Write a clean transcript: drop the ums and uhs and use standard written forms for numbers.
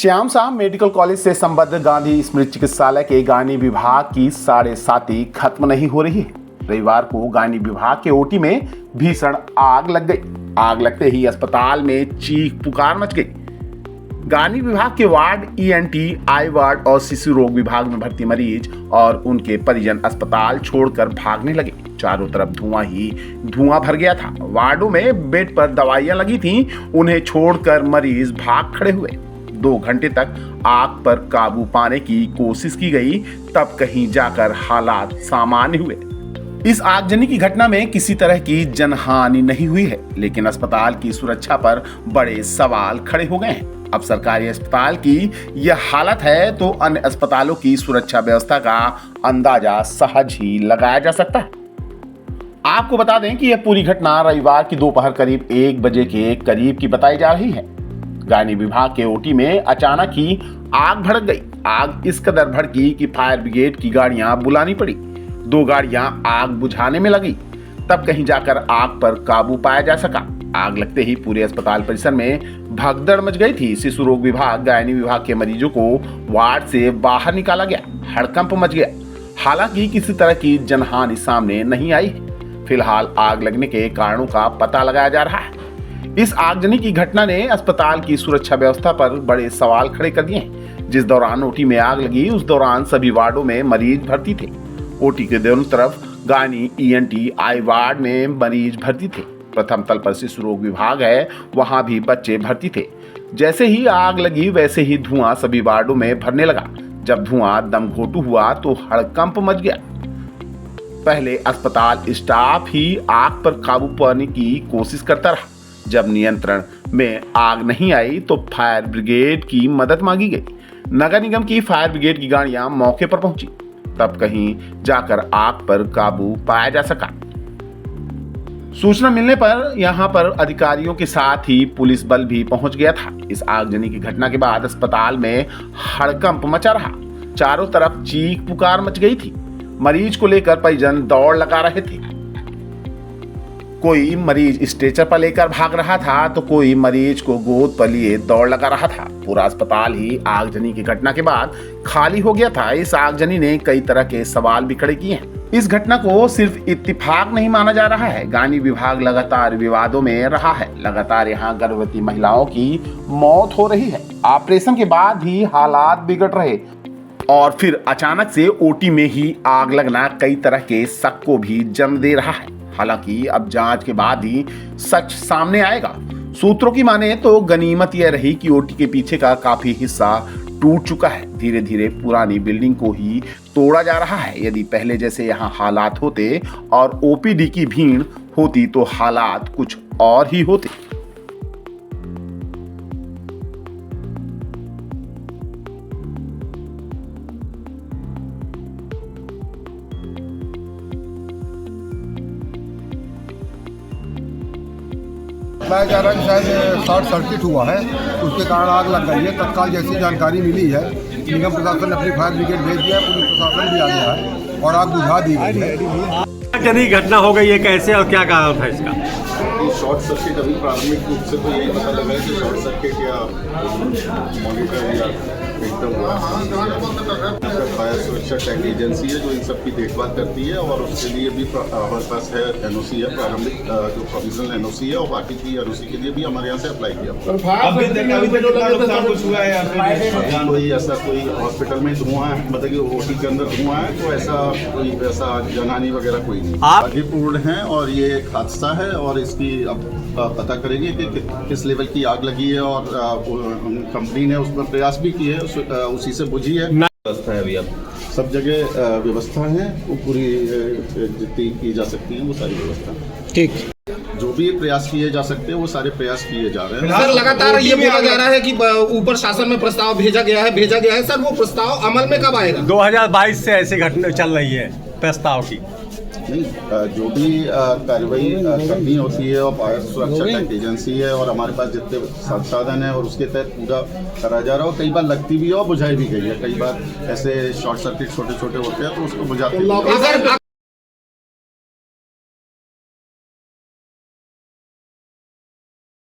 श्याम साहब medical college से संबद्ध गांधी स्मृति चिकित्सालय के गायनी विभाग की 7:30 खत्म नहीं हो रही है। रविवार को गायनी विभाग के ओटी में भीषण आग लग गई। आग लगते ही अस्पताल में चीख पुकार मच गई। गायनी विभाग के वार्ड, ईएनटी, आई वार्ड और शिशु रोग विभाग में भर्ती मरीज और उनके परिजन अस्पताल छोड़कर भागने लगे। चारों तरफ धुआं ही धुआं भर गया था। वार्डों में बेड पर दवाइयां लगी थीं, उन्हें छोड़कर मरीज भाग खड़े हुए। 2 घंटे तक आग पर काबू पाने की कोशिश की गई, तब कहीं जाकर हालात सामान्य हुए। इस आगजनी की घटना में किसी तरह की जनहानि नहीं हुई है, लेकिन अस्पताल की सुरक्षा पर बड़े सवाल खड़े हो गए हैं। अब सरकारी अस्पताल की यह हालत है तो अन्य अस्पतालों की सुरक्षा व्यवस्था का अंदाजा सहज ही लगाया जा सकता है। आपको बता दें कि यह पूरी घटना रविवार की दोपहर करीब 1 बजे के करीब की बताई जा रही है। गायनी विभाग के ओटी में अचानक ही आग भड़क गई। आग इस कदर भड़की कि फायर ब्रिगेड की गाड़ियां बुलानी पड़ी। 2 गाड़ियां आग बुझाने में लगी, तब कहीं जाकर आग पर काबू पाया जा सका। आग लगते ही पूरे अस्पताल परिसर में भगदड़ मच गई थी। शिशु रोग विभाग, गायनी विभाग के मरीजों को वार्ड से बाहर निकाला गया। हड़कंप मच गया। हालांकि किसी तरह की जनहानि सामने नहीं आई है। फिलहाल आग लगने के कारणों का पता लगाया जा रहा है। इस आगजनी की घटना ने अस्पताल की सुरक्षा व्यवस्था पर बड़े सवाल खड़े कर दिए हैं। जिस दौरान ओटी में आग लगी, उस दौरान सभी वार्डों में मरीज भर्ती थे। ओटी के दोनों तरफ गायनी, ईएनटी, आई वार्ड में मरीज भर्ती थे। प्रथम तल पर शिशु रोग विभाग है, वहां भी बच्चे भर्ती थे। जैसे ही आग लगी वैसे ही धुआं सभी वार्डों में भरने लगा। जब धुआं दमघोटू हुआ तो हड़कंप मच गया। पहले अस्पताल स्टाफ ही आग पर काबू पाने की कोशिश करता रहा। जब नियंत्रण में आग नहीं आई तो फायर ब्रिगेड की मदद मांगी गई। नगर निगम की फायर ब्रिगेड की गाड़ियां मौके पर पहुंची, तब कहीं जाकर आग पर काबू पाया जा सका। सूचना मिलने पर यहां पर अधिकारियों के साथ ही पुलिस बल भी पहुंच गया था। इस आगजनी की घटना के बाद अस्पताल में हड़कंप मचा रहा। चारों तरफ चीख पुकार मच गई थी। मरीज को लेकर परिजन दौड़ लगा रहे थे। कोई मरीज स्ट्रेचर पर लेकर भाग रहा था तो कोई मरीज को गोद पर लिए दौड़ लगा रहा था। पूरा अस्पताल ही आगजनी की घटना के बाद खाली हो गया था। इस आगजनी ने कई तरह के सवाल भी खड़े किए हैं। इस घटना को सिर्फ इत्तेफाक नहीं माना जा रहा है। गायनी विभाग लगातार विवादों में रहा है। लगातार यहाँ गर्भवती महिलाओं की मौत हो रही है। ऑपरेशन के बाद ही हालात बिगड़ रहे और फिर अचानक से ओटी में ही आग लगना कई तरह के शक को भी जन्म दे रहा है। हालांकि अब जांच के बाद ही सच सामने आएगा। सूत्रों की माने तो गनीमत यह रही कि ओटी के पीछे का काफी हिस्सा टूट चुका है। धीरे धीरे पुरानी बिल्डिंग को ही तोड़ा जा रहा है। यदि पहले जैसे यहाँ हालात होते और ओपीडी की भीड़ होती तो हालात कुछ और ही होते। बताया जा रहा है कि शायद शॉर्ट सर्किट हुआ है, उसके कारण आग लग गई है। तत्काल जैसी जानकारी मिली है, निगम प्रशासन ने अपनी फायर ब्रिगेड भेज दिया है, पुलिस प्रशासन भी आ गया है और आग बुझा दी गई है। कितनी घटना हो गई है, कैसे और क्या कारण था इसका? शॉर्ट सर्किट अभी प्राथमिक रूप से तो यही पता लगा है कि शॉर्ट सर्किट या मॉनिटर या एकदम फायर सुरक्षा टेक एजेंसी है जो इन सब की देखभाल करती है और उसके लिए भी हमारे पास है एनओसी है, प्रारंभिक जो प्रोविजनल एनओसी है और बाकी की एनओसी के लिए भी हमारे यहाँ से अप्लाई किया। कोई ऐसा कोई हॉस्पिटल में धुआं है, मतलब कि ओटी के अंदर धुआं है, तो ऐसा कोई वैसा जनहानि वगैरह कोई नहीं। आगेपूर्ण है और ये एक हादसा है और इसकी अब पता करेंगे कि किस लेवल की आग लगी है और कंपनी ने उसमें प्रयास भी किए, उसी से बुझी है। व्यवस्था है अभी अब सब जगह व्यवस्था है, वो पूरी जितनी की जा सकती है वो सारी व्यवस्था। ठीक, जो भी प्रयास किए जा सकते हैं वो सारे प्रयास किए जा रहे हैं। सर लगातार ये बोला जा रहा है कि ऊपर शासन में प्रस्ताव भेजा गया है। सर वो प्रस्ताव अमल में कब आएगा? 2022 से ऐसी घटना चल रही है प्रस्ताव की। नहीं, जो भी कार्रवाई करनी होती है और फायर सुरक्षा टेक एजेंसी है और हमारे पास जितने संसाधन है और उसके तहत पूरा करा जा रहा हो। कई बार लगती भी है और बुझाई भी गई है। कई बार ऐसे शॉर्ट सर्किट छोटे छोटे होते हैं तो उसको बुझाते हैं।